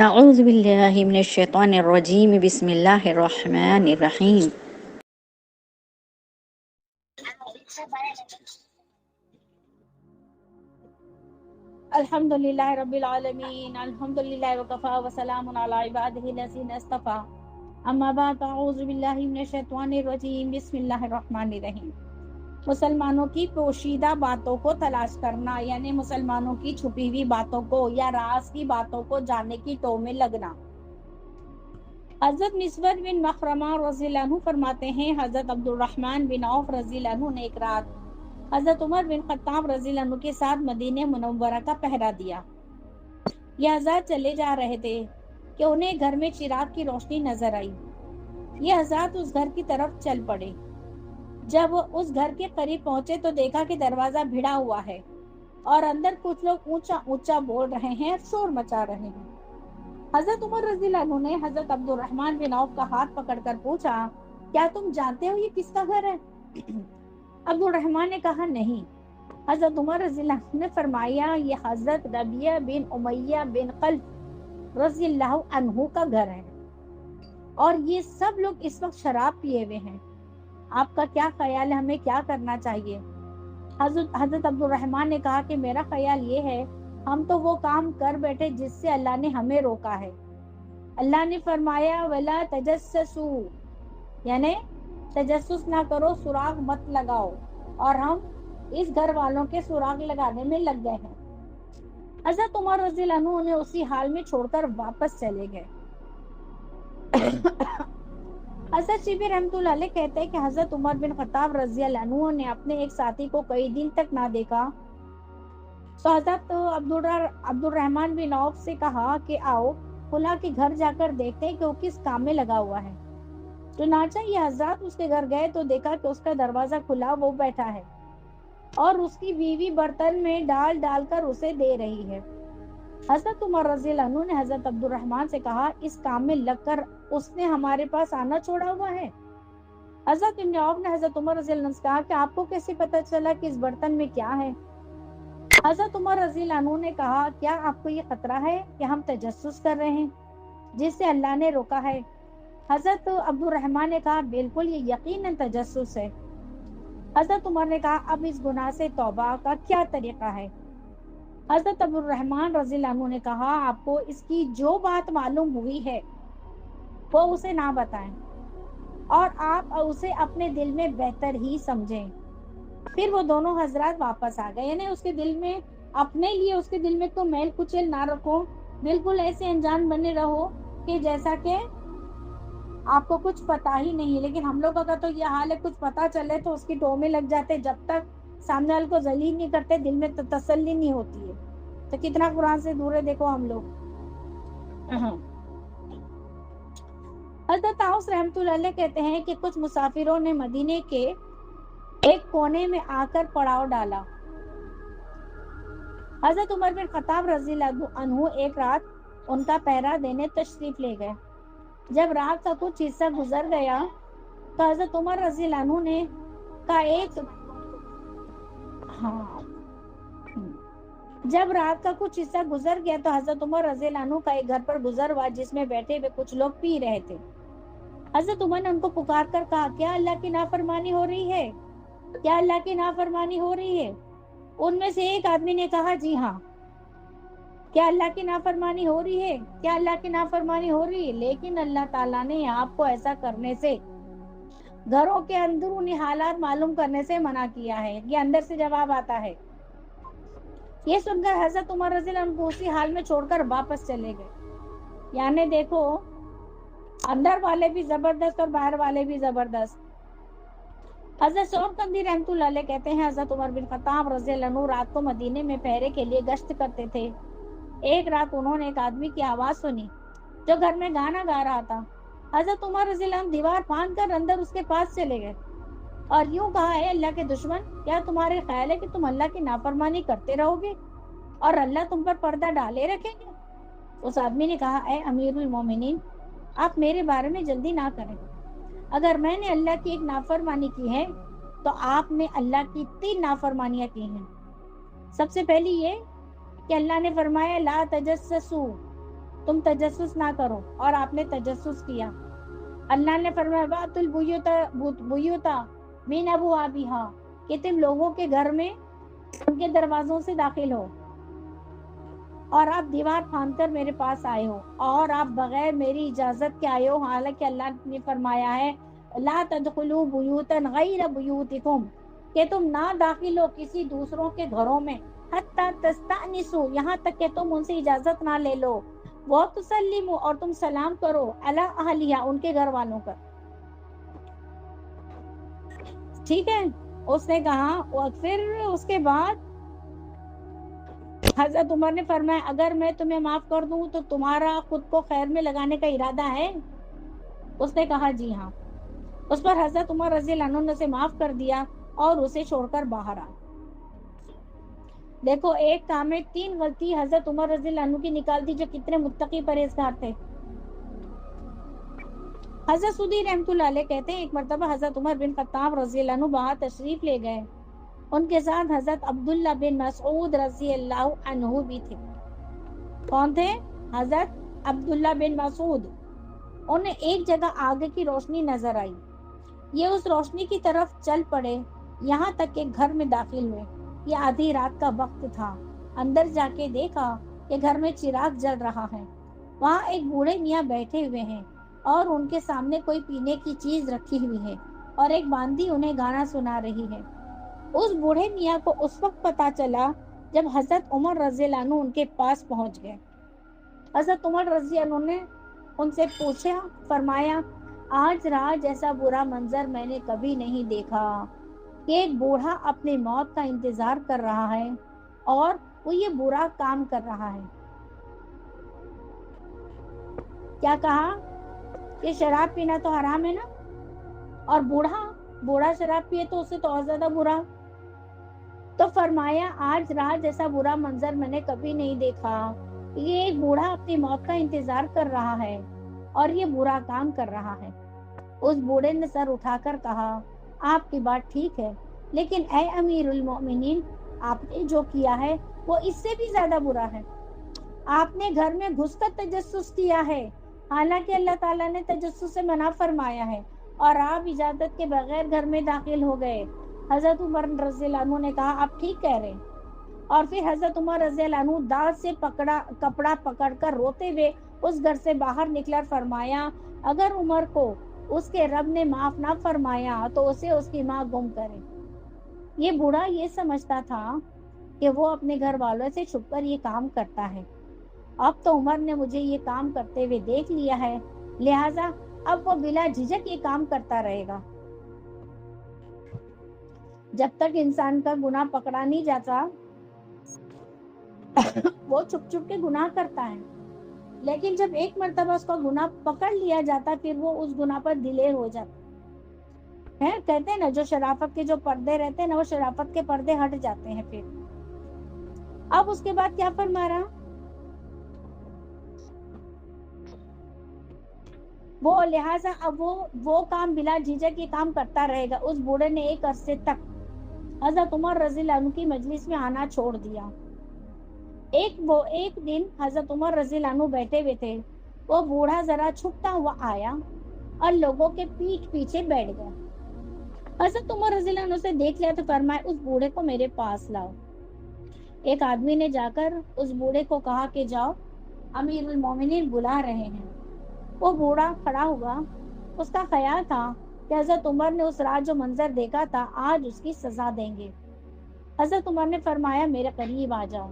اعوذ باللہ من الشیطان الرجیم بسم اللہ الرحمن الرحیم الحمد للہ رب العالمین الحمد للہ وکفا وسلام علی عبادہ الذین اصطفیٰ اما بعد اعوذ باللہ من الشیطان الرجیم بسم اللہ الرحمن الرحیم۔ مسلمانوں کی پوشیدہ باتوں کو تلاش کرنا یعنی مسلمانوں کی چھپی ہوئی باتوں کو یا راز کی باتوں کو جاننے کی ٹو میں لگنا۔ حضرت مسور بن مخرمہ رضی اللہ عنہ فرماتے ہیں، حضرت عبد الرحمن بن عوف رضی اللہ عنہ نے ایک رات حضرت عمر بن خطاب رضی اللہ عنہ کے ساتھ مدینہ منورہ کا پہرا دیا۔ یہ حضرات چلے جا رہے تھے کہ انہیں گھر میں چراغ کی روشنی نظر آئی۔ یہ حضرات اس گھر کی طرف چل پڑے۔ جب اس گھر کے قریب پہنچے تو دیکھا کہ دروازہ بھیڑا ہوا ہے اور اندر کچھ لوگ اونچا اونچا بول رہے ہیں اور شور مچا رہے ہیں۔ حضرت عمر رضی اللہ عنہ نے حضرت عبد الرحمن بن عوف کا ہاتھ پکڑ کر پوچھا، کیا تم جانتے ہو یہ کس کا گھر ہے؟ عبد الرحمن نے کہا نہیں۔ حضرت عمر رضی اللہ عنہ نے فرمایا، یہ حضرت ربیعہ بن امیہ بن خلف رضی اللہ عنہ کا گھر ہے اور یہ سب لوگ اس وقت شراب پیے ہوئے ہیں۔ آپ کا کیا خیال ہے، ہمیں کیا کرنا چاہیے؟ حضرت عبد الرحمن نے کہا کہ میرا خیال یہ ہے، ہم تو وہ کام کر بیٹھے جس سے اللہ نے ہمیں روکا ہے۔ اللہ نے فرمایا وَلَا تَجَسَّسُوا، یعنی تجسس نہ کرو، سراغ مت لگاؤ، اور ہم اس گھر والوں کے سراغ لگانے میں لگ گئے ہیں۔ حضرت عمر رضی اللہ عنہ انہیں اسی حال میں چھوڑ کر واپس چلے گئے۔ حضرت شیبی رحمۃ اللہ علیہ کہتے ہیں کہ حضرت عمر بن خطاب رضی اللہ عنہ نے اپنے ایک ساتھی کو کئی دن تک نہ دیکھا تو حضرت عبد الرحمن بن عوف سے کہا کہ آؤ فلاں کے گھر جا کر دیکھتے ہیں کہ وہ کس کام میں لگا ہوا ہے۔ چنانچہ یہ حضرات اس کے گھر گئے تو دیکھا کہ اس کا دروازہ کھلا، وہ بیٹھا ہے اور اس کی بیوی برتن میں ڈال ڈال کر اسے دے رہی ہے۔ حضرت عمر رضی اللہ عنہ نے حضرت عبد الرحمن سے کہا، اس کام میں لگ کر اس نے ہمارے پاس آنا چھوڑا ہوا ہے؟ حضرت ابن عوف نے حضرت عمر رضی اللہ عنہ سے کہا کہ آپ کو کیسے پتہ چلا کہ اس برتن میں کیا ہے؟ حضرت عمر رضی اللہ عنہ نے کہا، کیا آپ کو یہ خطرہ ہے کہ ہم تجسس کر رہے ہیں جس سے اللہ نے روکا ہے؟ حضرت عبد الرحمن نے کہا، بالکل یہ یقیناً تجسس ہے۔ حضرت عمر نے کہا، اب اس گناہ سے توبہ کا کیا طریقہ ہے؟ حضرت عبد الرحمن رضی اللہ عنہ نے کہا، آپ کو اس کی جو بات معلوم ہوئی ہے وہ اسے نہ بتائیں اور آپ اسے اپنے دل میں بہتر ہی سمجھیں۔ پھر وہ دونوں حضرات واپس آ گئے، یعنی اس کے دل میں اپنے لیے اس کے دل میں تو میل کچل نہ رکھو، بالکل ایسے انجان بنے رہو کہ جیسا کہ آپ کو کچھ پتا ہی نہیں۔ لیکن ہم لوگوں کا تو یہ حال ہے، کچھ پتا چلے تو اس کی ٹو میں لگ جاتے، جب تک سامنے والے کو ذلیل نہیں کرتے دل میں تسلی نہیں ہوتی ہے۔ تو کتنا قرآن سے دور ہے دیکھو ہم لوگ۔ حضرت طاؤس رحمۃ اللہ علیہ کہتے ہیں کہ کچھ مسافروں نے مدینے کے ایک کونے میں آ کر پڑاؤ ڈالا۔ حضرت عمر بن خطاب رضی اللہ عنہ ایک رات ان کا پہرا دینے تشریف لے گئے۔ جب رات کا کچھ حصہ گزر گیا تو حضرت عمر رضی اللہ عنہ نے جب رات کا کچھ حصہ گزر گیا تو حضرت عمر رضی اللہ عنہ کا ایک گھر پر گزر ہوا جس میں بیٹھے ہوئے کچھ لوگ پی رہے تھے۔ حضرت عمر نے ان کو پکار کر کہا، کیا اللہ کی نافرمانی ہو رہی ہے؟ کیا اللہ کی نافرمانی ہو رہی ہے؟ ان میں سے ایک آدمی نے کہا، جی ہاں۔ کیا اللہ کی نافرمانی ہو رہی ہے؟ کیا اللہ کی نافرمانی ہو رہی ہے؟ لیکن اللہ تعالیٰ نے آپ کو ایسا کرنے سے، گھروں کے اندرونی حالات معلوم کرنے سے منع کیا ہے۔ یہ اندر سے جواب آتا ہے۔ یہ سن کر حضرت عمر رضی اللہ عنہ کو اسی حال میں چھوڑ کر واپس چلے گئے۔ یعنی دیکھو، اندر والے بھی زبردست اور باہر والے بھی زبردست۔ حضرت سعود قندی رحمۃ اللہ علیہ کہتے ہیں، حضرت عمر بن خطاب رضی اللہ عنہ رات کو مدینے میں پہرے کے لیے گشت کرتے تھے۔ ایک رات انہوں نے ایک آدمی کی آواز سنی جو گھر میں گانا گا رہا تھا۔ حضرت عمر رضی اللہ عنہ دیوار پھاند کر اندر اس کے پاس چلے گئے اور یوں کہا، اے اللہ کے دشمن، کیا تمہارے خیال ہے کہ تم اللہ کی نافرمانی کرتے رہو گے اور اللہ تم پر پردہ ڈالے رکھیں گے؟ اس آدمی نے کہا، اے امیر المومنین، آپ میرے بارے میں جلدی نہ کریں۔ اگر میں نے اللہ کی ایک نافرمانی کی ہے تو آپ نے اللہ کی 3 نافرمانیاں کی ہیں۔ سب سے پہلی یہ کہ اللہ نے فرمایا لا تجسسوا، تم تجسس نہ کرو، اور آپ نے تجسس کیا۔ اللہ نے فرمایا وَأْتُوا الْبُيُوتَ مِنْ أَبْوَابِهَا، کہ تم لوگوں کے گھر میں ان کے دروازوں سے داخل ہو، اور آپ دیوار پھاند کر میرے پاس آئے ہو، اور آپ بغیر میری اجازت کے آئے ہو، حالانکہ اللہ نے فرمایا ہے لا تدخلوا بیوتا غیر بیوتکم، کہ تم نہ داخل ہو کسی دوسروں کے گھروں میں، حتی تستأنسوا، یہاں تک کہ تم ان سے اجازت نہ لے لو، وتسلموا، اور تم سلام کرو، علی اہلیہا، ان کے گھر والوں کا۔ ٹھیک ہے، اس نے کہا، اور پھر اس کے بعد حضرت عمر نے فرمایا اگر میں تمہیں معاف کر دوں تو تمہارا خود کو خیر میں لگانے کا ارادہ ہے؟ اس نے کہا جی ہاں۔ اس پر حضرت عمر رضی اللہ عنہ نے اسے معاف کر دیا اور اسے چھوڑ کر باہر آ۔ دیکھو ایک کام میں 3 غلطی حضرت عمر رضی اللہ عنہ کی نکال دی، جو کتنے متقی پرہیزگار تھے۔ حضرت سودی رحمۃ اللہ علیہ کہتے ہیں ایک مرتبہ حضرت عمر بن خطاب رضی اللہ عنہ باہر تشریف لے گئے، ان کے ساتھ حضرت عبداللہ بن مسعود رضی اللہ عنہ بھی تھے۔ کون تھے؟ حضرت عبداللہ بن مسعود۔ انہیں ایک جگہ آگ کی روشنی نظر آئی، یہ اس روشنی کی طرف چل پڑے، یہاں تک کہ گھر میں داخل ہوئے۔ یہ آدھی رات کا وقت تھا۔ اندر جا کے دیکھا کہ گھر میں چراغ جل رہا ہے، وہاں ایک بوڑھے میاں بیٹھے ہوئے ہیں، اور ان کے سامنے کوئی پینے کی چیز رکھی ہوئی ہے، اور ایک باندی انہیں گانا سنا رہی ہے۔ اس بوڑھے میاں کو اس وقت پتا چلا جب حضرت عمر رضی اللہ عنہ ان کے پاس پہنچ گئے۔ حضرت عمر رضی اللہ عنہ نے ان سے پوچھا، فرمایا آج رات جیسا برا منظر میں نے کبھی نہیں دیکھا، کہ ایک بوڑھا اپنے موت کا انتظار کر رہا ہے اور وہ یہ برا کام کر رہا ہے۔ کیا کہا کہ شراب پینا تو حرام ہے نا، اور بوڑھا شراب پیے تو اسے تو اور زیادہ برا۔ تو فرمایا آج رات جیسا برا منظر میں نے کبھی نہیں دیکھا، یہ ایک بوڑھا اپنی موت کا انتظار کر رہا ہے اور یہ برا کام کر رہا ہے۔ اس بوڑھے نے سر اٹھا کر کہا آپ کی بات ٹھیک ہے، لیکن اے امیر المومنین، آپ نے جو کیا ہے وہ اس سے بھی زیادہ برا ہے۔ آپ نے گھر میں گھس کر تجسس کیا ہے، حالانکہ اللہ تعالیٰ نے تجسس سے منع فرمایا ہے، اور آپ اجازت کے بغیر گھر میں داخل ہو گئے۔ حضرت عمر رضی اللہ عنہ نے کہا آپ ٹھیک کہہ رہے ہیں، اور پھر حضرت عمر رضی اللہ عنہ دانت سے کپڑا پکڑ کر روتے ہوئے اس گھر سے باہر نکلا، فرمایا اگر عمر کو اس کے رب نے معاف نہ فرمایا تو اسے اس کی ماں گم کرے۔ یہ بوڑھا یہ سمجھتا تھا کہ وہ اپنے گھر والوں سے چھپ کر یہ کام کرتا ہے۔ اب تو عمر نے مجھے یہ کام کرتے ہوئے دیکھ لیا ہے، لہٰذا اب وہ بلا جھجک یہ کام کرتا رہے گا۔ جب تک انسان کا گناہ پکڑا نہیں جاتا وہ چھپ چھپ کے گناہ کرتا ہے، لیکن جب ایک مرتبہ اس کا گناہ پکڑ لیا جاتا پھر وہ اس گناہ پر دلیر ہو جاتا ہے۔ کہتے ہیں نا جو شرافت کے جو پردے رہتے ہیں نا، وہ شرافت کے پردے ہٹ جاتے ہیں۔ پھر اب اس کے بعد کیا فرما رہا، وہ لہٰذا اب وہ کام بلا جھجک یہ کام کرتا رہے گا۔ اس بوڑھے نے ایک عرصے تک حضرت عمر رضی اللہ عنہ کی مجلس میں آنا چھوڑ دیا۔ ایک دن حضرت عمر رضی اللہ عنہ بیٹھے ہوئے تھے، وہ بوڑھا ذرا چھپتا ہوا آیا اور لوگوں کے پیٹھ پیچھے بیٹھ گیا۔ حضرت عمر رضی اللہ عنہ سے دیکھ لیا تو فرمایا اس بوڑھے کو میرے پاس لاؤ۔ ایک آدمی نے جا کر اس بوڑھے کو کہا کہ جاؤ، امیر المومنین بلا رہے ہیں۔ وہ بوڑھا کھڑا ہوا، اس کا خیال تھا کہ حضرت عمر نے اس رات جو منظر دیکھا تھا آج اس کی سزا دیں گے۔ حضرت عمر نے فرمایا میرے قریب آ جاؤ۔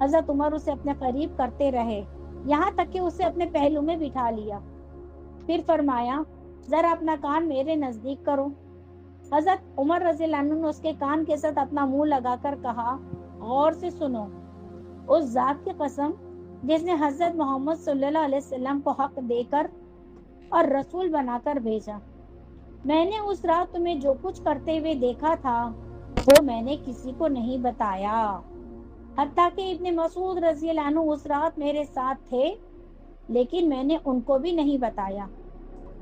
حضرت عمر اسے اپنے قریب کرتے رہے، یہاں تک کہ اسے اپنے پہلو میں بٹھا لیا۔ پھر فرمایا ذرا اپنا کان میرے نزدیک کرو۔ حضرت عمر رضی اللہ عنہ نے اس کے کان کے ساتھ اپنا منہ لگا کر کہا غور سے سنو، اس ذات کی قسم جس نے حضرت محمد صلی اللہ علیہ وسلم کو حق دے کر اور رسول بنا کر بھیجا، میں نے اس رات تمہیں جو کچھ کرتے ہوئے دیکھا تھا وہ میں نے کسی کو نہیں بتایا، حتیٰ کہ ابن مسعود رضی اللہ عنہ اس رات میرے ساتھ تھے، لیکن میں نے ان کو بھی نہیں بتایا۔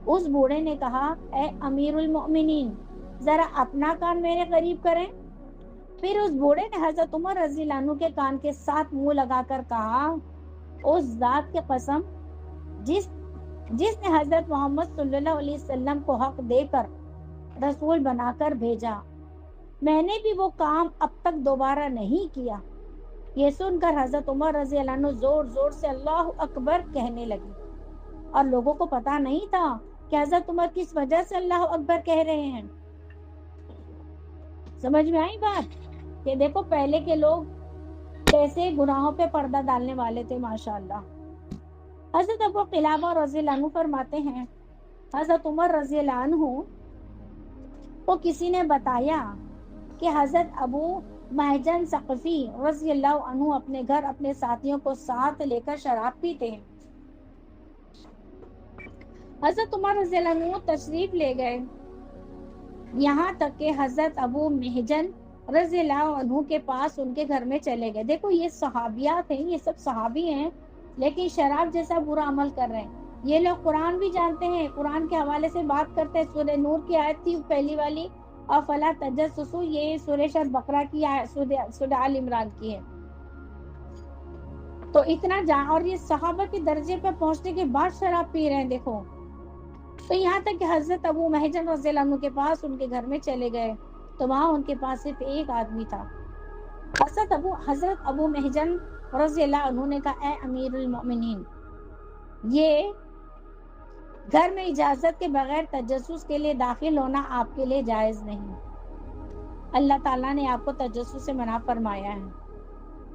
اس بوڑھے نے کہا اے امیر المؤمنین، ذرا اپنا کان میرے قریب کریں۔ پھر اس بوڑھے نے حضرت عمر رضی اللہ عنہ کے کان کے ساتھ منہ لگا کر کہا اس ذات کی قسم جس نے حضرت محمد صلی اللہ علیہ وسلم کو حق دے کر رسول بنا کر بھیجا، میں نے بھی وہ کام اب تک دوبارہ نہیں کیا۔ یہ سن کر حضرت عمر رضی اللہ عنہ زور زور سے اللہ اکبر کہنے لگے، اور لوگوں کو پتا نہیں تھا کہ حضرت عمر کس وجہ سے اللہ اکبر کہہ رہے ہیں۔ سمجھ میں آئی بات؟ کہ دیکھو پہلے کے لوگ کیسے گناہوں پہ پردہ ڈالنے والے تھے، ماشاءاللہ۔ حضرت ابو قلابہ رضی اللہ عنہ فرماتے ہیں، حضرت عمر رضی اللہ عنہ کو کسی نے بتایا کہ حضرت ابو محجن ثقفی رضی اللہ عنہ اپنے گھر اپنے ساتھیوں کو ساتھ لے کر شراب پیتے ہیں۔ حضرت عمر رضی اللہ عنہ تشریف لے گئے، یہاں تک کہ حضرت ابو محجن رضی اللہ عنہ کے پاس ان کے گھر میں چلے گئے۔ دیکھو یہ صحابیات ہیں، یہ سب صحابی ہیں، لیکن شراب جیسا برا عمل کر رہے ہیں۔ یہ لوگ قرآن بھی جانتے ہیں، قرآن کے حوالے سے بات کرتے ہیں۔ سورہ نور کی آیت تھی پہلی والی، اور فلا تجسسوا، یہ سورہ شر بقرہ کی آیت، سورہ آل عمران کی ہے۔ تو اتنا اور یہ صحابہ کے درجے پہ پہنچنے کے بعد شراب پی رہے ہیں، دیکھو۔ تو یہاں تک کہ حضرت ابو محجن رضی اللہ عنہ کے پاس ان کے گھر میں چلے گئے، تو وہاں ان کے پاس صرف ایک آدمی تھا۔ حضرت ابو محجن رضی اللہ عنہ نے کہا، اے امیر المؤمنین، یہ گھر میں اجازت کے بغیر تجسس کے لیے داخل ہونا آپ کے لیے جائز نہیں۔ اللہ تعالیٰ نے آپ کو تجسس سے منع فرمایا ہے۔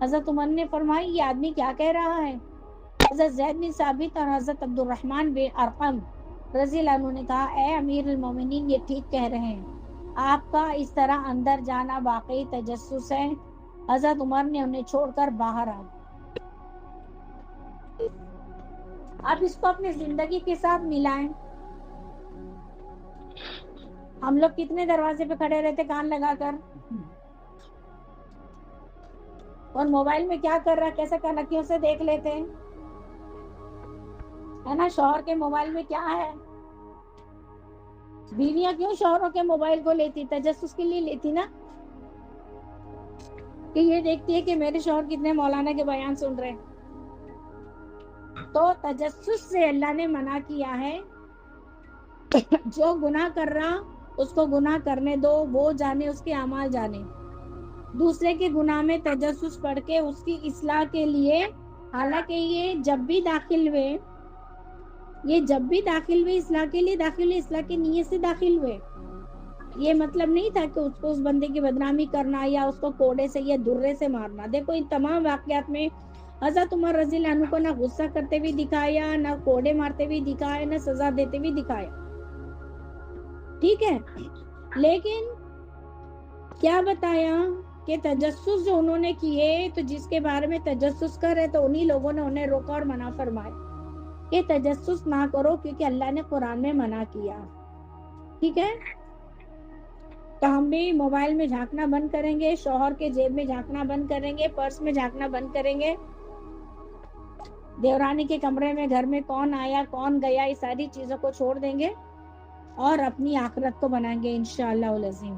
حضرت عمر نے فرمایا، یہ آدمی کیا کہہ رہا ہے؟ حضرت زید بن ثابت اور حضرت عبد الرحمن بن ارقم رضی اللہ عنہ نے کہا، اے امیر المومنین، یہ ٹھیک کہہ رہے ہیں، آپ کا اس طرح اندر جانا واقعی تجسس ہے۔ حضرت عمر نے انہیں چھوڑ کر باہر آ گئے۔ آپ اس کو اپنی زندگی کے ساتھ ملائیں۔ ہم لوگ کتنے دروازے پہ کھڑے رہتے کان لگا کر، اور موبائل میں کیا کر رہا ہے کیسے کنکیوں سے دیکھ لیتے ہیں، ہے نا؟ شوہر کے موبائل میں کیا ہے؟ بیویاں کیوں شوہروں کے موبائل کو لیتی؟ تجسس کے لیے لیتی نا، کہ یہ دیکھتی ہے کہ میرے شوہر کتنے مولانا کے بیان سن رہے ہیں۔ تو تجسس سے اللہ نے منع کیا ہے۔ جو گناہ کر رہا اس کو گناہ کرنے دو، وہ جانے، اس کے اعمال جانے۔ دوسرے کے گناہ میں تجسس پڑھ کے اس کی اصلاح کے لیے، حالانکہ یہ جب بھی داخل ہوئے اصلاح کے لیے داخل ہوئے، اصلاح کی نیت سے داخل ہوئے۔ یہ مطلب نہیں تھا کہ اس کو اس بندے کی بدنامی کرنا یا اس کو کوڑے سے یا درے سے مارنا۔ دیکھو ان تمام واقعات میں حضرت عمر رضی اللہ عنہ کو نہ غصہ کرتے ہوئے دکھایا، نہ کوڑے مارتے ہوئے دکھایا، نہ سزا دیتے ہوئے دکھایا، ٹھیک ہے؟ لیکن کیا بتایا کہ تجسس جو انہوں نے کیے، تو جس کے بارے میں تجسس کر رہے تو انہی لوگوں نے انہیں روکا اور منع فرمایا کہ تجسس نہ کرو، کیونکہ اللہ نے قرآن میں منع کیا، ٹھیک ہے؟ تو ہم بھی موبائل میں جھانکنا بند کریں گے، شوہر کے جیب میں جھانکنا بند کریں گے، پرس میں جھانکنا بند کریں گے، دیورانی کے کمرے میں، گھر میں کون آیا کون گیا، یہ ساری چیزوں کو چھوڑ دیں گے اور اپنی آخرت کو بنائیں گے انشاءاللہ العظیم۔